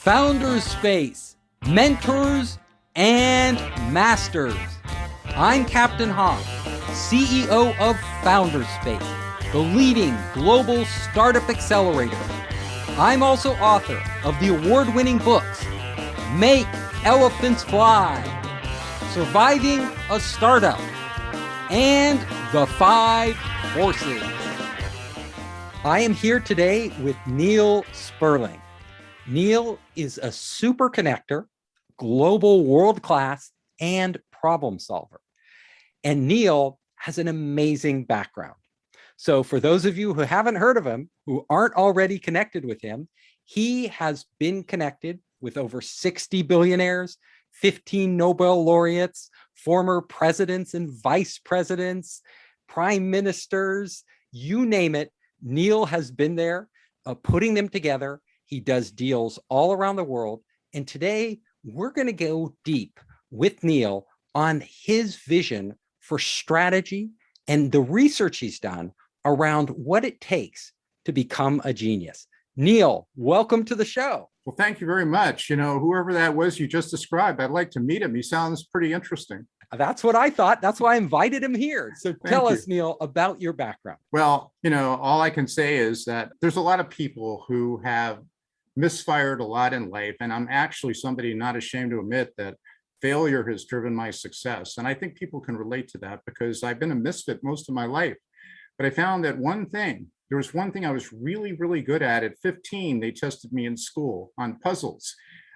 Founders Space, Mentors and Masters. I'm Captain Hawk, CEO of Founders Space, the leading global startup accelerator. I'm also author of the award-winning books, Make Elephants Fly, Surviving a Startup, and The 5 Forces. I am here today with Neal Sperling. Neal is a super connector, global world-class, and problem solver. And Neal has an amazing background. So for those of you who haven't heard of him, who aren't already connected with him, he has been connected with over 60 billionaires, 15 Nobel laureates, former presidents and vice presidents, prime ministers, you name it. Neal has been there putting them together. He does deals all around the world. And today we're going to go deep with Neal on his vision for strategy and the research he's done around what it takes to become a genius. Neal, welcome to the show. Well, thank you very much. You know, whoever that was you just described, I'd like to meet him. He sounds pretty interesting. That's what I thought. That's why I invited him here. So tell us, Neal, about your background. Well, you know, all I can say is that there's a lot of people who have misfired a lot in life. And I'm actually somebody not ashamed to admit that failure has driven my success. And I think people can relate to that because I've been a misfit most of my life. But I found that there was one thing I was really, really good at. At 15, they tested me in school on puzzles.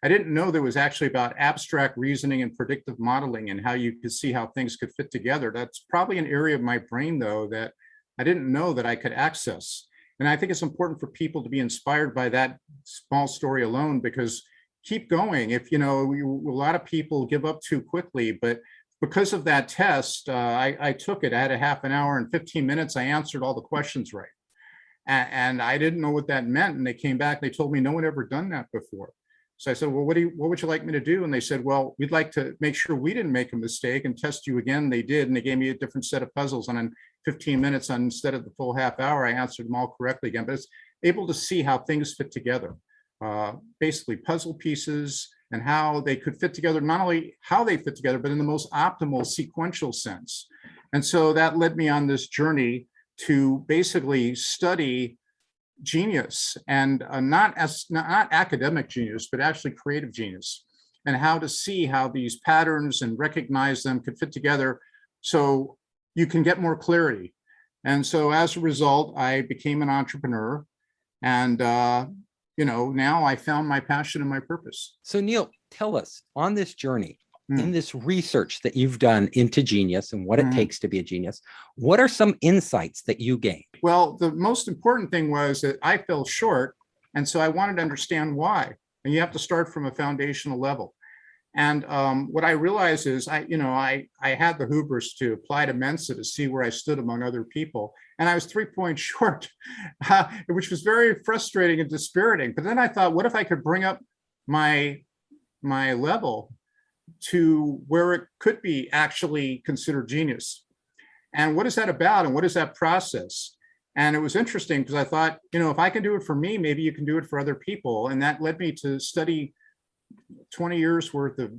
I didn't know there was actually about abstract reasoning and predictive modeling and how you could see how things could fit together. That's probably an area of my brain, though, that I didn't know that I could access. And I think it's important for people to be inspired by that small story alone, because keep going. If, you know, a lot of people give up too quickly, but because of that test, I took it. I had a half an hour and 15 minutes. I answered all the questions right. And I didn't know what that meant. And they came back, they told me no one ever done that before. So I said, well, what would you like me to do? And they said, well, we'd like to make sure we didn't make a mistake and test you again. They did. And they gave me a different set of puzzles. And in 15 minutes, instead of the full half hour, I answered them all correctly again. But it's able to see how things fit together, basically puzzle pieces and how they could fit together, not only how they fit together, but in the most optimal sequential sense. And so that led me on this journey to basically study genius, and not academic genius, but actually creative genius, and how to see how these patterns and recognize them could fit together so you can get more clarity. And so as a result, I became an entrepreneur, and you know, now I found my passion and my purpose. So Neal, tell us, on this journey, in this research that you've done into genius and what it takes to be a genius, what are some insights that you gained? Well, the most important thing was that I fell short. And so I wanted to understand why. And you have to start from a foundational level. And what I realized is I had the hubris to apply to Mensa to see where I stood among other people. And I was 3 points short, which was very frustrating and dispiriting. But then I thought, what if I could bring up my level to where it could be actually considered genius? And what is that about? And what is that process? And it was interesting because I thought, you know, if I can do it for me, maybe you can do it for other people. And that led me to study 20 years worth of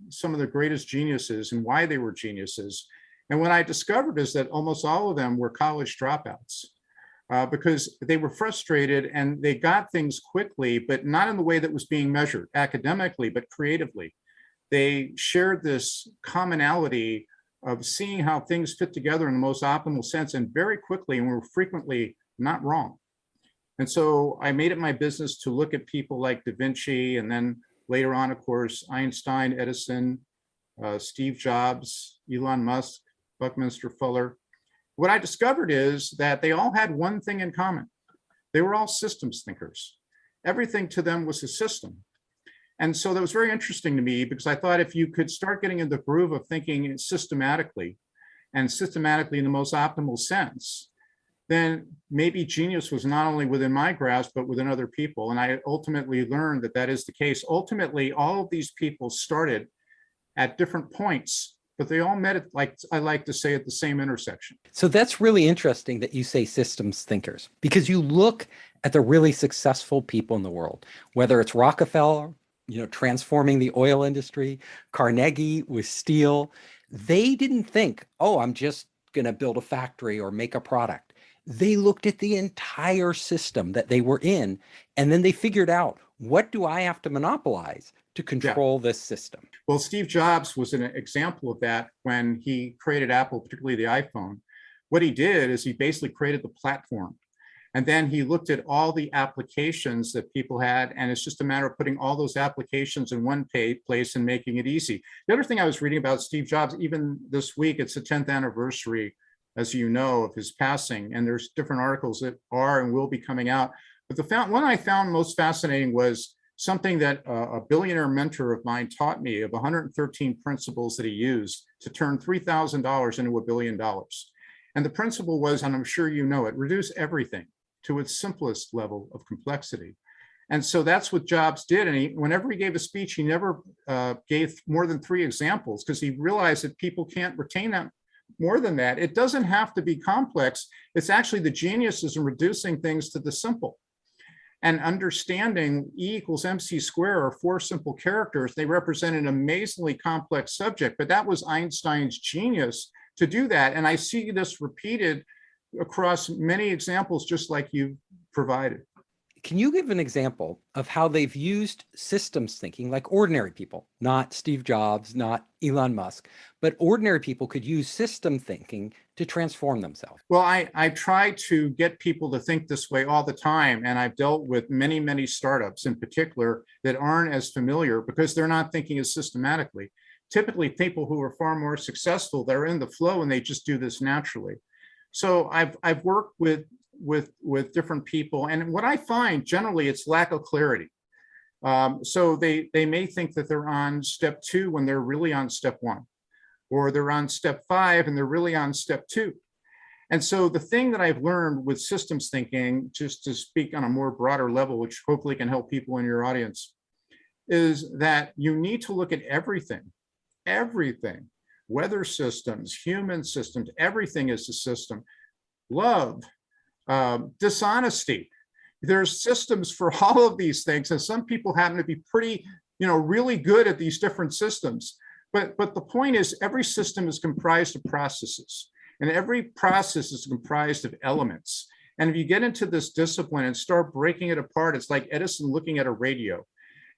some of the greatest geniuses and why they were geniuses. And what I discovered is that almost all of them were college dropouts because they were frustrated and they got things quickly, but not in the way that was being measured academically, but creatively. They shared this commonality of seeing how things fit together in the most optimal sense and very quickly, and were frequently not wrong. And so I made it my business to look at people like Da Vinci, and then later on, of course, Einstein, Edison, Steve Jobs, Elon Musk, Buckminster Fuller. What I discovered is that they all had one thing in common. They were all systems thinkers. Everything to them was a system. And so that was very interesting to me because I thought if you could start getting in the groove of thinking systematically in the most optimal sense, then maybe genius was not only within my grasp, but within other people. And I ultimately learned that that is the case. Ultimately, all of these people started at different points, but they all met at, like I like to say, at the same intersection. So that's really interesting that you say systems thinkers, because you look at the really successful people in the world, whether it's Rockefeller, transforming the oil industry, Carnegie with steel. They didn't think, oh, I'm just going to build a factory or make a product. They looked at the entire system that they were in, and then they figured out, what do I have to monopolize to control this system? Well, Steve Jobs was an example of that when he created Apple, particularly the iPhone. What he did is he basically created the platform. And then he looked at all the applications that people had, and it's just a matter of putting all those applications in one place and making it easy. The other thing I was reading about Steve Jobs, even this week, it's the 10th anniversary, as you know, of his passing, and there's different articles that are and will be coming out. But the one I found most fascinating was something that a billionaire mentor of mine taught me, of 113 principles that he used to turn $3,000 into $1 billion. And the principle was, and I'm sure you know it, reduce everything to its simplest level of complexity. And so that's what Jobs did. And whenever he gave a speech, he never gave more than 3 examples, because he realized that people can't retain that more than that. It doesn't have to be complex. It's actually the genius is in reducing things to the simple. And understanding E equals MC squared are 4 simple characters. They represent an amazingly complex subject, but that was Einstein's genius to do that. And I see this repeated across many examples, just like you provided. Can you give an example of how they've used systems thinking, like ordinary people, not Steve Jobs, not Elon Musk, but ordinary people could use system thinking to transform themselves? Well, I try to get people to think this way all the time. And I've dealt with many, many startups in particular that aren't as familiar because they're not thinking as systematically. Typically, people who are far more successful, they're in the flow and they just do this naturally. So I've worked with different people, and what I find generally, it's lack of clarity. So they may think that they're on step 2 when they're really on step 1, or they're on step 5 and they're really on step 2. And so the thing that I've learned with systems thinking, just to speak on a more broader level, which hopefully can help people in your audience, is that you need to look at everything, weather systems, human systems, everything is a system. Love, dishonesty. There's systems for all of these things, and some people happen to be pretty, really good at these different systems. But the point is, every system is comprised of processes, and every process is comprised of elements. And if you get into this discipline and start breaking it apart, it's like Edison looking at a radio,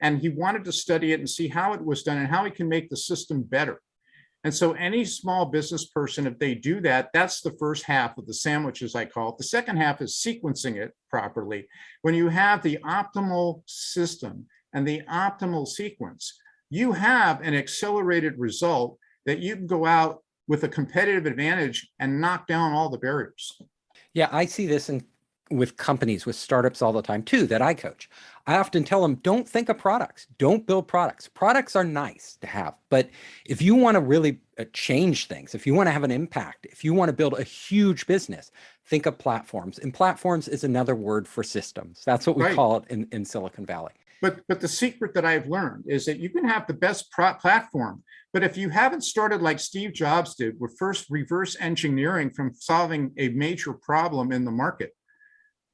and he wanted to study it and see how it was done and how he can make the system better. And so any small business person, if they do that, that's the first half of the sandwich, as I call it. The second half is sequencing it properly. When you have the optimal system and the optimal sequence, you have an accelerated result that you can go out with a competitive advantage and knock down all the barriers. Yeah, I see this with companies, with startups all the time too, that I coach. I often tell them, don't think of products, don't build products. Products are nice to have, but if you want to really change things, if you want to have an impact, if you want to build a huge business, think of platforms. And platforms is another word for systems. That's what we call it in Silicon Valley. But the secret that I've learned is that you can have the best platform, but if you haven't started like Steve Jobs did, with first reverse engineering from solving a major problem in the market,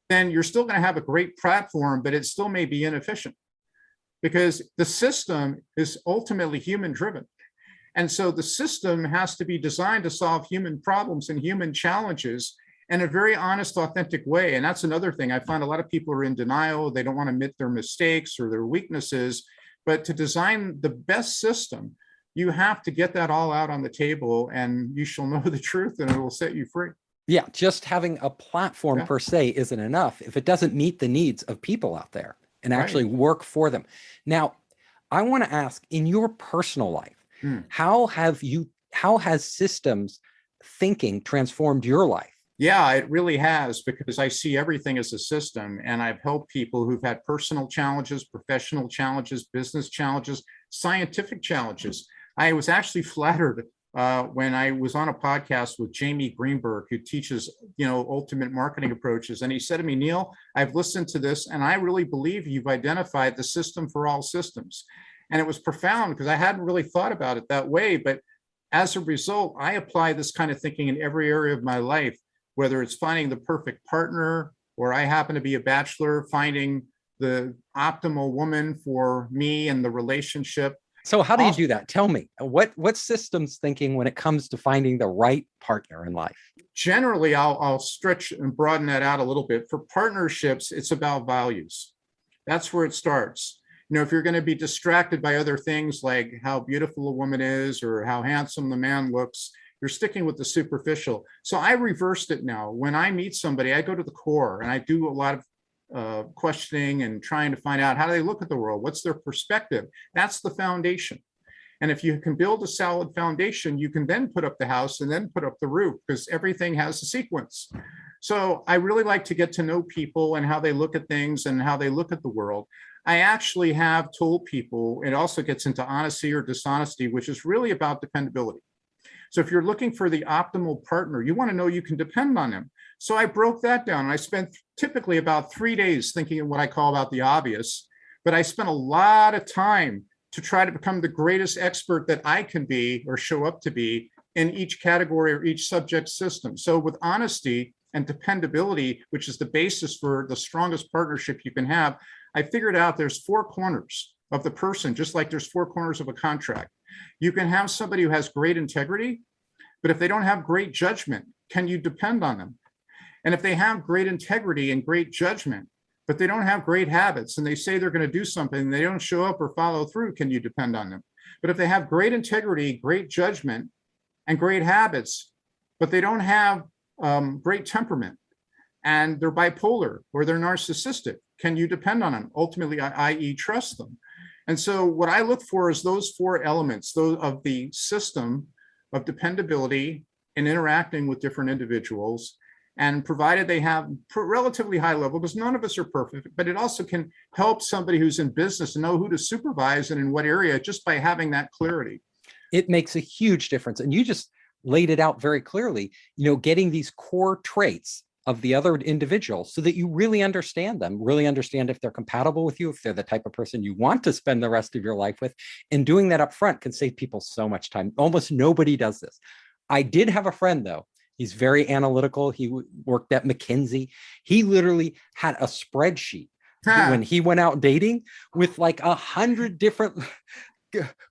then you're still going to have a great platform, but it still may be inefficient because the system is ultimately human driven. And so the system has to be designed to solve human problems and human challenges in a very honest, authentic way. And that's another thing. I find a lot of people are in denial. They don't want to admit their mistakes or their weaknesses, but to design the best system, you have to get that all out on the table, and you shall know the truth and it will set you free. Yeah, just having a platform per se isn't enough if it doesn't meet the needs of people out there and actually work for them. Now, I want to ask, in your personal life, how has systems thinking transformed your life? Yeah, it really has, because I see everything as a system, and I've helped people who've had personal challenges, professional challenges, business challenges, scientific challenges. I was actually flattered when I was on a podcast with Jamie Greenberg, who teaches, ultimate marketing approaches. And he said to me, Neal, I've listened to this and I really believe you've identified the system for all systems. And it was profound because I hadn't really thought about it that way. But as a result, I apply this kind of thinking in every area of my life, whether it's finding the perfect partner, or I happen to be a bachelor, finding the optimal woman for me and the relationship. So how do you do that? Tell me, what systems thinking when it comes to finding the right partner in life? Generally, I'll stretch and broaden that out a little bit. For partnerships, it's about values. That's where it starts. If you're going to be distracted by other things like how beautiful a woman is or how handsome the man looks, you're sticking with the superficial. So I reversed it now. When I meet somebody, I go to the core and I do a lot of questioning and trying to find out how do they look at the world? What's their perspective? That's the foundation. And if you can build a solid foundation, you can then put up the house and then put up the roof, because everything has a sequence. So I really like to get to know people and how they look at things and how they look at the world. I actually have told people, it also gets into honesty or dishonesty, which is really about dependability. So if you're looking for the optimal partner, you want to know you can depend on them. So I broke that down. I spent typically about 3 days thinking of what I call about the obvious, but I spent a lot of time to try to become the greatest expert that I can be or show up to be in each category or each subject system. So with honesty and dependability, which is the basis for the strongest partnership you can have, I figured out there's 4 corners of the person, just like there's 4 corners of a contract. You can have somebody who has great integrity, but if they don't have great judgment, can you depend on them? And if they have great integrity and great judgment, but they don't have great habits and they say they're going to do something and they don't show up or follow through, can you depend on them? But if they have great integrity, great judgment, and great habits, but they don't have great temperament and they're bipolar or they're narcissistic, can you depend on them? Ultimately, i.e. trust them. And so what I look for is those 4 elements, those of the system of dependability in interacting with different individuals. And provided they have relatively high level, because none of us are perfect, but it also can help somebody who's in business to know who to supervise and in what area just by having that clarity. It makes a huge difference. And you just laid it out very clearly, getting these core traits of the other individual so that you really understand them, really understand if they're compatible with you, if they're the type of person you want to spend the rest of your life with. And doing that up front can save people so much time. Almost nobody does this. I did have a friend, though. He's very analytical. He worked at McKinsey. He literally had a spreadsheet when he went out dating with like 100 different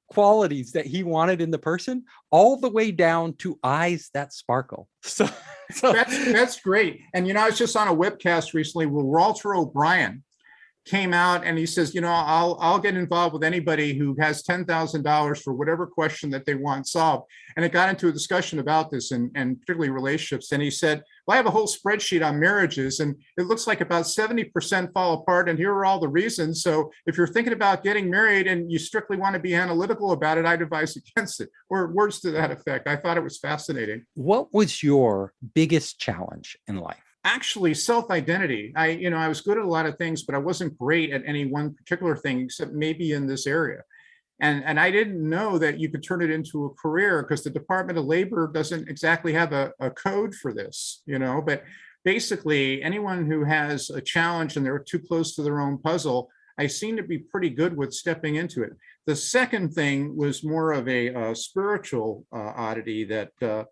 qualities that he wanted in the person, all the way down to eyes that sparkle. So that's great. And I was just on a webcast recently where Walter O'Brien came out and he says, I'll get involved with anybody who has $10,000 for whatever question that they want solved. And it got into a discussion about this and particularly relationships. And he said, well, I have a whole spreadsheet on marriages and it looks like about 70% fall apart. And here are all the reasons. So if you're thinking about getting married and you strictly want to be analytical about it, I'd advise against it, or words to that effect. I thought it was fascinating. What was your biggest challenge in life? Actually, self-identity. I was good at a lot of things, but I wasn't great at any one particular thing, except maybe in this area. And I didn't know that you could turn it into a career because the Department of Labor doesn't exactly have a code for this, but basically anyone who has a challenge and they're too close to their own puzzle, I seem to be pretty good with stepping into it. The second thing was more of a spiritual oddity that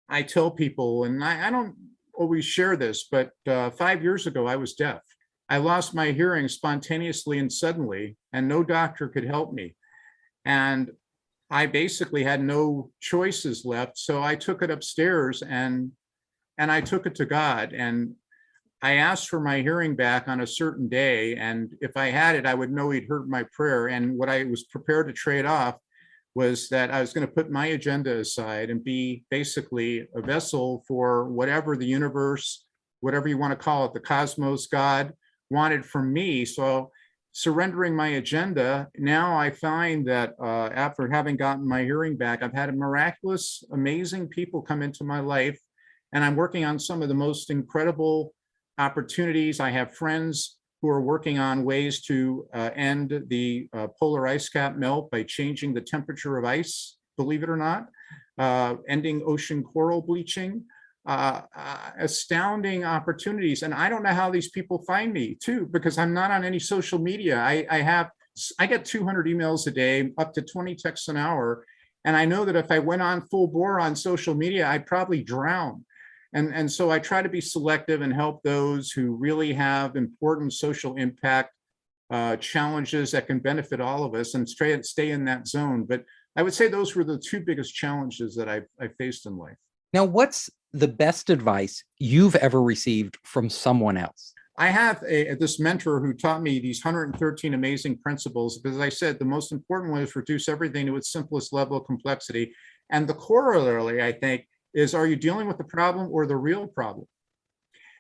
I tell people, and I don't always share this, but 5 years ago, I was deaf. I lost my hearing spontaneously and suddenly, and no doctor could help me. And I basically had no choices left. So I took it upstairs and I took it to God. And I asked for my hearing back on a certain day. And if I had it, I would know he'd heard my prayer. And what I was prepared to trade off was that I was going to put my agenda aside and be basically a vessel for whatever the universe, whatever you want to call it, the cosmos, God wanted from me. So surrendering my agenda, now I find that after having gotten my hearing back, I've had miraculous, amazing people come into my life, and I'm working on some of the most incredible opportunities. I have friends who are working on ways to end the polar ice cap melt by changing the temperature of ice, believe it or not, ending ocean coral bleaching, astounding opportunities. And I don't know how these people find me too, because I'm not on any social media. I get 200 emails a day, up to 20 texts an hour. And I know that if I went on full bore on social media, I'd probably drown. And so I try to be selective and help those who really have important social impact challenges that can benefit all of us and stay in that zone. But I would say those were the two biggest challenges that I faced in life. Now, what's the best advice you've ever received from someone else? I have this mentor who taught me these 113 amazing principles, because I said the most important one is reduce everything to its simplest level of complexity. And the corollary, I think, is, are you dealing with the problem or the real problem?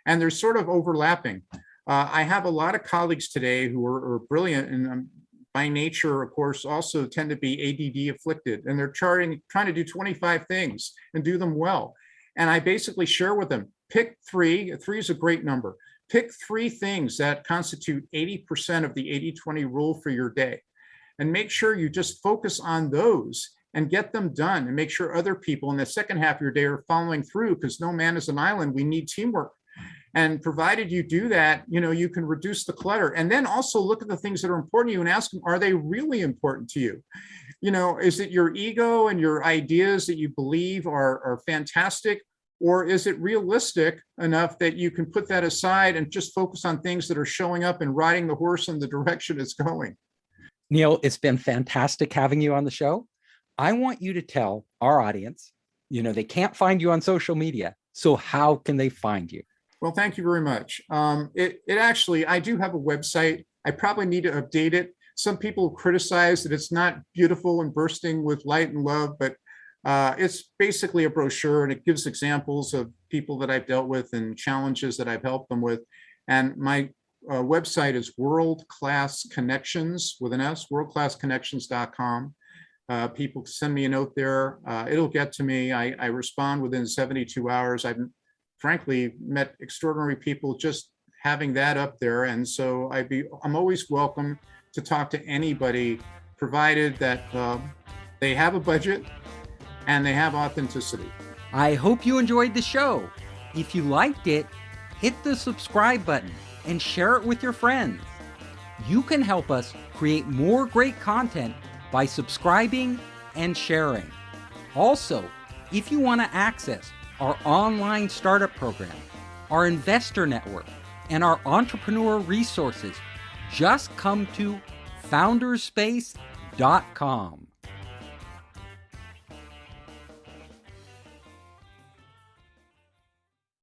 And they're sort of overlapping. I have a lot of colleagues today who are brilliant and by nature, of course, also tend to be ADD afflicted, and they're trying to do 25 things and do them well. And I basically share with them, pick three. Three is a great number. Pick three things that constitute 80% of the 80-20 rule for your day, and make sure you just focus on those and get them done, and make sure other people in the second half of your day are following through, because no man is an island. We need teamwork. And provided you do that, you can reduce the clutter. And then also look at the things that are important to you and ask them, are they really important to you? Is it your ego and your ideas that you believe are fantastic? Or is it realistic enough that you can put that aside and just focus on things that are showing up and riding the horse in the direction it's going? Neal, it's been fantastic having you on the show. I want you to tell our audience, they can't find you on social media. So how can they find you? Well, thank you very much. It actually, I do have a website. I probably need to update it. Some people criticize that it's not beautiful and bursting with light and love, but it's basically a brochure, and it gives examples of people that I've dealt with and challenges that I've helped them with. And my website is World Class Connections with an S, worldclassconnections.com. People send me a note there. It'll get to me. I respond within 72 hours. I've frankly met extraordinary people just having that up there. And so I'm always welcome to talk to anybody, provided that they have a budget and they have authenticity. I hope you enjoyed the show. If you liked it, hit the subscribe button and share it with your friends. You can help us create more great content by subscribing and sharing. Also, if you want to access our online startup program, our investor network, and our entrepreneur resources, just come to founderspace.com.